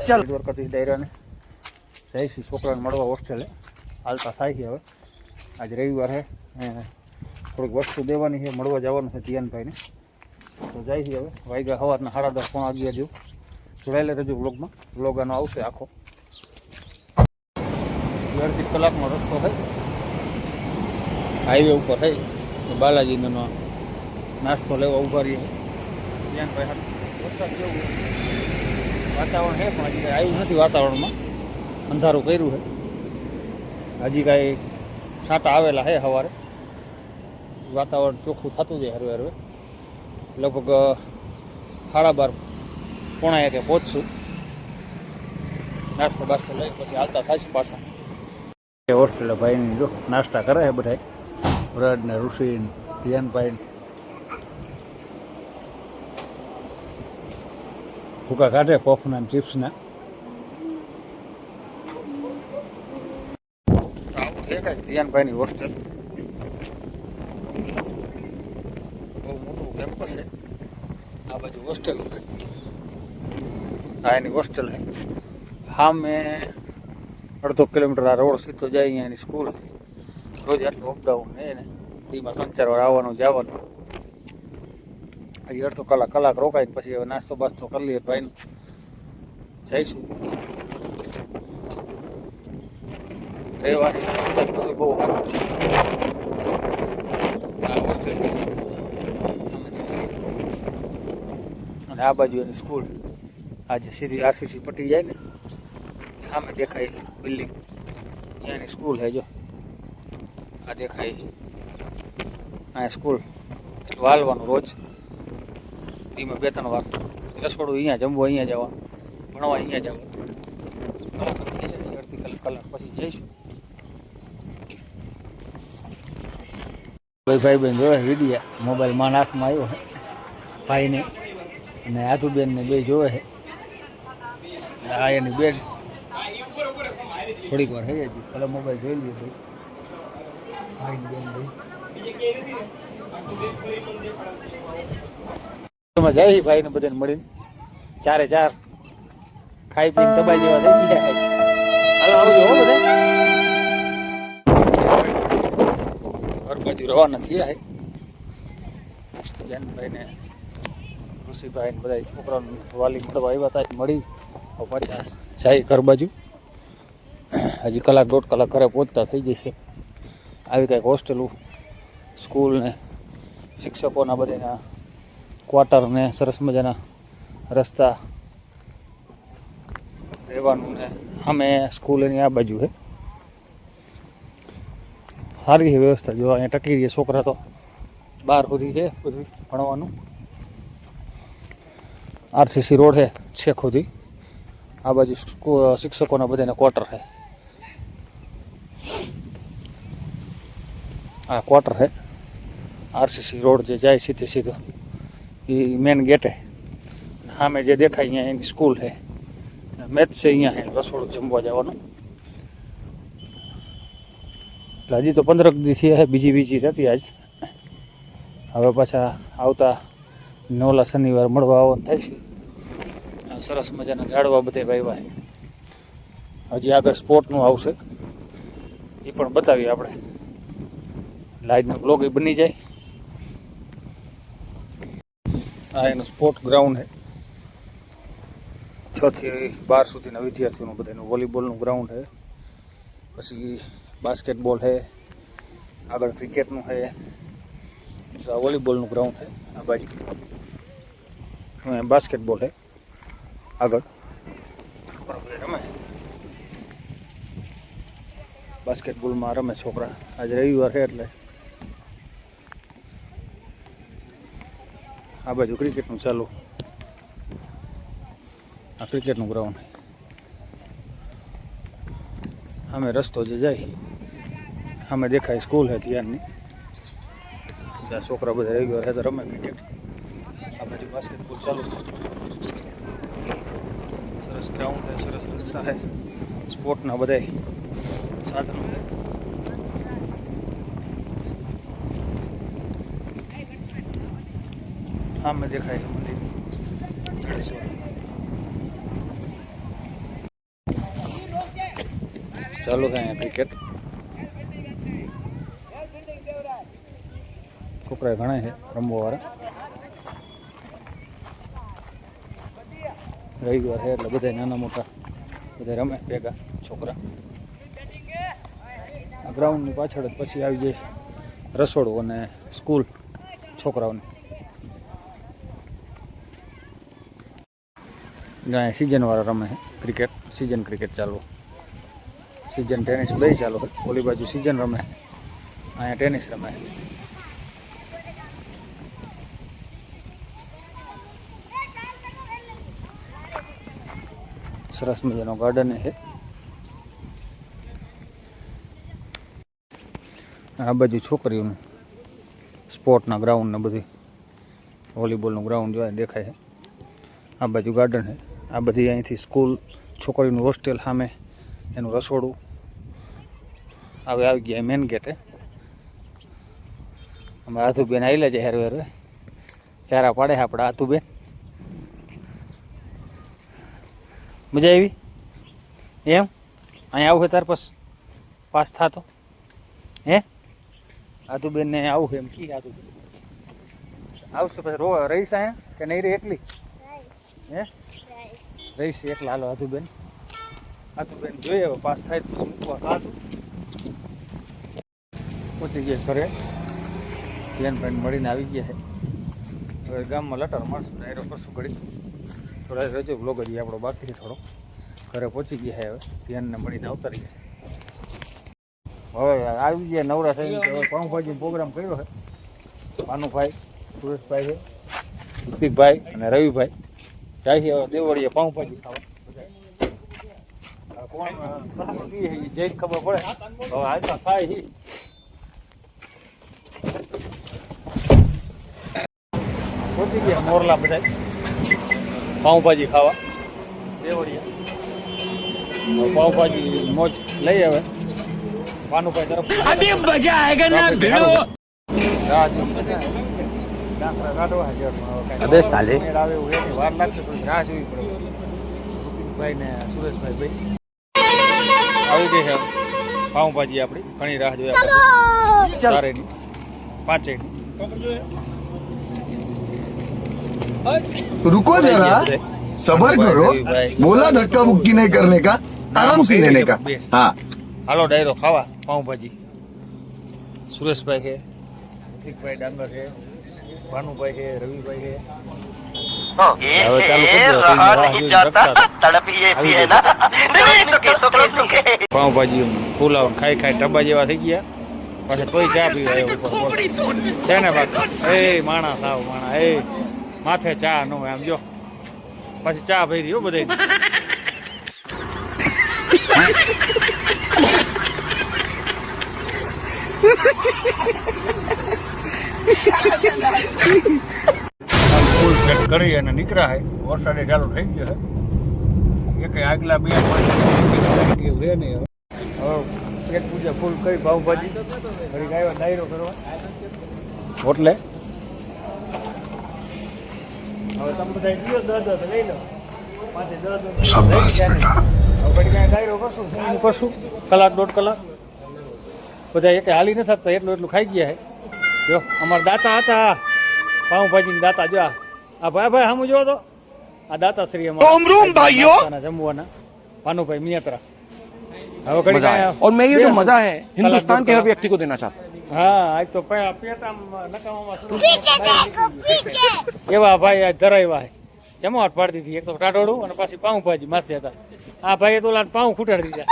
ચાલ દ્વારકાથી ડાયરાને જઈશું છોકરાને મળવા હોસ્ટેલે હાલતા થાય છે. હવે આજ રવિવાર છે, થોડીક વસ્તુ દેવાની છે, મળવા જવાનું છે ધ્યાનભાઈને. તો જાય છે. હવે વાગ્યા સવારના 10:30 પોણા 11 જેવું. જોડાયેલા રહેજો વ્લોગમાં, વ્લોગ આનો આવશે આખો. 2.5 કલાકનો રસ્તો છે, હાઈવે ઉપર છે. બાલાજીનો નાસ્તો લેવા ઉભા રહીએ ધ્યાનભાઈ. વરસાદ જેવું વાતાવરણ છે પણ હજી કાંઈ આવ્યું નથી. વાતાવરણમાં અંધારું કર્યું છે. હજી કાંઈ છાંટા આવેલા છે સવારે. વાતાવરણ ચોખ્ખું થતું જાય હરવે હરવે. લગભગ 12:30 પોણા 1 પહોંચશું. નાસ્તો બાસ્તો લઈ પછી હાલતા થઈશું પાછા. હોસ્ટેલે ભાઈની જો નાસ્તા કરે છે બધા, બ્રેડ ને ઋષિ ને ધ્યાનભાઈ ભૂકા કાઢે પફના ચિપ્સના. ધ્યાનભાઈની હોસ્ટેલ બહુ મોટું કેમ્પસ છે. આ બાજુ હોસ્ટેલ છે, આ એની હોસ્ટેલ છે. હા, મેં 1.5 કિલોમીટર આ રોડ સીધો જાય અહીંયા એની સ્કૂલ. રોજ આટલું અપડાઉન છે ને, દીમાં 3-4 વાર આવવાનું જવાનું. હજી 1/2 કલાક રોકાઈને પછી હવે નાસ્તો બાસ્તો કરી લઈએ ભાઈનું, જઈશું. રહેવાની વ્યવસ્થા બધું બહુ સારું છે. આ હોસ્ટેલ અને આ બાજુ એની સ્કૂલ. આજે સીધી આરસીસી પટી જાય ને સામે દેખાય બિલ્ડિંગ, ત્યાંની સ્કૂલ છે. જો આ દેખાય આ સ્કૂલ. એટલું હાલવાનું રોજ ધીમે 2-3 વાર. રસોડું અહીંયા, જમવું અહીંયા જવાનું, ભણવા અહીંયા જવાનું. 1.5 કલાક પછી જઈશું. ભાઈ બેન જોવે વિડીયા મોબાઈલમાં હાથમાં આવ્યો છે ભાઈને, અને આધુબેનને બે જોવે છે. આ એની બેન થોડીક વાર થઈ જાય ભલે મોબાઈલ જોઈ લઈએ ભાઈ. ભાઈની બેન ભાઈ જાય ભાઈને બધાને મળીને 4 ખાઈ પીને દબાઈ જેવા થઈ ગયા. હાલો આવજો હો બધા. ઘર બાજુ રવાના થયા છે જૈનભાઈને, ઋષિભાઈને બધા છોકરાઓને વાલી મળવા આવ્યા હતા. મળી પાછા જાય ઘર બાજુ. હજી 1-1.5 કલાક ઘરે પહોંચતા થઈ જશે. આવી કંઈક હોસ્ટેલું, સ્કૂલ ને શિક્ષકોના બધાના ક્વાર્ટર ને સરસ મજાના રસ્તા, રહેવાનું ને અમે સ્કૂલ એની આ બાજુ છે. સારી વ્યવસ્થા. જો અહીંયા ટકી રહીએ છોકરા તો 12 સુધી છે બધું ભણવાનું. આરસીસી રોડ છે છેક સુધી. આ બાજુ શિક્ષકોના બધાના ક્વાર્ટર છે. આ ક્વાર્ટર છે. આરસીસી રોડ જે જાય સીધો એ મેન ગેટે. સામે જે દેખાય અહીંયા એની સ્કૂલ છે. મેથ્સ છે અહીંયા છે, રસોડું જમવા જવાનું. એટલે હજી તો 15 દિવસથી છે, બીજી રહેતી આજ. હવે પાછા આવતા નવલા શનિવાર મળવા આવવાનું થાય છે. સરસ મજાના ઝાડવા બધે વાવ્યા છે. હજી આગળ સ્પોર્ટનું આવશે, એ પણ બતાવીએ આપણે. લાઈટનો બ્લોગ એ બની જાય. આ એનું સ્પોર્ટ ગ્રાઉન્ડ છે. 6 થી 12 સુધીના વિદ્યાર્થીઓનું બધાનું વોલીબોલનું ગ્રાઉન્ડ છે. પછી બાસ્કેટબોલ છે, આગળ ક્રિકેટનું છે, આ વોલીબોલનું ગ્રાઉન્ડ છે. આ બાજુ બાસ્કેટબોલ છે. આગળ રમે બાસ્કેટબોલમાં રમે છોકરા. આજે રવિવાર છે એટલે આ બાજુ ક્રિકેટનું ચાલુ. આ ક્રિકેટનું ગ્રાઉન્ડ. અમે રસ્તો જે જાય અમે દેખાય સ્કૂલ છે ત્યાંની. ત્યાં છોકરા બધા રવિવાર છે તો રમે ક્રિકેટ. આ બાજુ બાસ્કેટબોલ ચાલુ છે. સરસ ગ્રાઉન્ડ છે, સરસ રસ્તા છે, સ્પોર્ટના બધા સાધનો છે. સામે દેખાય જડેશ્વર. ચાલુ છે અહીંયા ક્રિકેટ. છોકરા ઘણા છે રમવા વાળા. રવિવાર છે એટલે બધા નાના મોટા બધા રમે ભેગા છોકરા. આ ગ્રાઉન્ડની પાછળ જ પછી આવી જાય રસોડું અને સ્કૂલ છોકરાઓને. અહીંયા સિઝનવાળા રમે છે ક્રિકેટ. સિઝન ક્રિકેટ ચાલુ, સિઝન ટેનિસ બે ચાલુ હોય. ઓલી બાજુ સિઝન રમે, અહીંયા ટેનિસ રમે. સરસ મજાનો ગાર્ડન છે. આ બાજુ છોકરીઓનું સ્પોર્ટના ગ્રાઉન્ડ ને બધી વોલીબોલનું ગ્રાઉન્ડ જોવા દેખાય છે. આ બાજુ ગાર્ડન છે. આ બધી અહીંથી સ્કૂલ છોકરીનું હોસ્ટેલ સામે એનું રસોડું હવે આવી ગયા મેન ગેટે. અમે આધુબેન આવેલા છે હેરવે હેરવે ચારા પાડે છે આપણા આધુબેન. મજા આવી એમ? અહીંયા આવું છે તાર પાસ થતો હે? આધુબેન ને આવું છે એમ કી? આધુબેન આવશે પછી રહીશ અહીંયા કે નહીં રે? એટલી હે રહીશ એકલા? હાલો આધુબેન, આધુબેન જોઈએ હવે પાસ થાય તો મૂકવા ખાતું. પહોંચી ગયા ઘરે. ધ્યાનભાઈ મળીને આવી ગયા છે. હવે ગામમાં લટાર મારશું ને એરો કરશું ઘડી. થોડા રજો બ્લોગ હજી આપણો બાકી છે થોડો. ઘરે પહોંચી ગયા છે. હવે ધ્યાનને મળીને આવતા રહીએ. હવે આવી ગયા નવરા થઈને. હવે પાઉંભાજીનો પ્રોગ્રામ કર્યો છે. ભાનુભાઈ, સુરેશભાઈ છે, ઋતિકભાઈ અને રવિભાઈ જાય છે હવે દેવળીએ પાઉંભાજી ખાવા. કોણ જઈ ખબર પડે. હવે આજમાં ખાય છે. પહોંચી ગયા મોરલા બધા પાઉંભાજી ખાવા દેવળિયા. પાઉંભાજી મોજ લઈ આવે ભાનુભાઈ તરફ. અબે સાલે આવે એવું એની વાર લાગશે તો રાહ જોવી પડે. ઋતિકભાઈ ને સુરેશભાઈ ભાઈ આવી ગઈ છે પાઉંભાજી આપણી. ઘણી રાહ જોયા ચારેની પાંચેની. रुको जरा सबर करो बोला धक्का मुक्की नहीं करने का आराम से लेने का हाँ હાલો ડાયરો ખાવા પાઉંભાજી. સુરેશભાઈ છે, ઋતિકભાઈ ડાંગર છે, ભાનુભાઈ છે, રવિભાઈ છે. હવે ચાલુ પાઉંભાજી ફૂલાવ ખાઈ ખાઈ ટબા જેવા થઈ ગયા. પાછા તોય ચા પીવા છે ને બાકી. એ માણા થાવ માણા. એ માથે ચા ન હોય આમ જો. પછી ચા ભરી રહ્યો બધે. ફૂલ પેક કરી અને નીકળ્યા હે. વરસાદે ચાલુ થઈ ગયો છે. એક આગલા બે હે નહીં. હવે પેટ પૂજા ફૂલ કરી પાઉંભાજી ફરી આવ્યા ડાયરો કરવા. એટલે હવે તમે બધા ગયો 10 લઈ લો. પાછી 10 હવે ઘડી ડાયરો કરશું કરશું કલાક દોઢ કલાક. બધા એક હાલી નથી થતા એટલું એટલું ખાઈ ગયા હે. જો અમારા દાતા હતા પાઉંભાજીના દાતા. જો આ ભાઈ સામું જો તો આ દાતાશ્રી અમારા જમવાના ભાનુભાઈ મિયાત્રા. હવે ઘડી और मैं ये जो मजा है हिंदुस्तान के हर व्यक्ति को देना चाहता हूँ. હા આજ તો પેટામ નકામામાં એવા ભાઈ આજ ધરાવ્યા હે. જમાવટ પાડી દીધી. એક તો ટાઢોડું અને પાછી પાઉંભાજી માથે હતા. આ ભાઈએ તો પાઉં ખૂટાડી દીધા.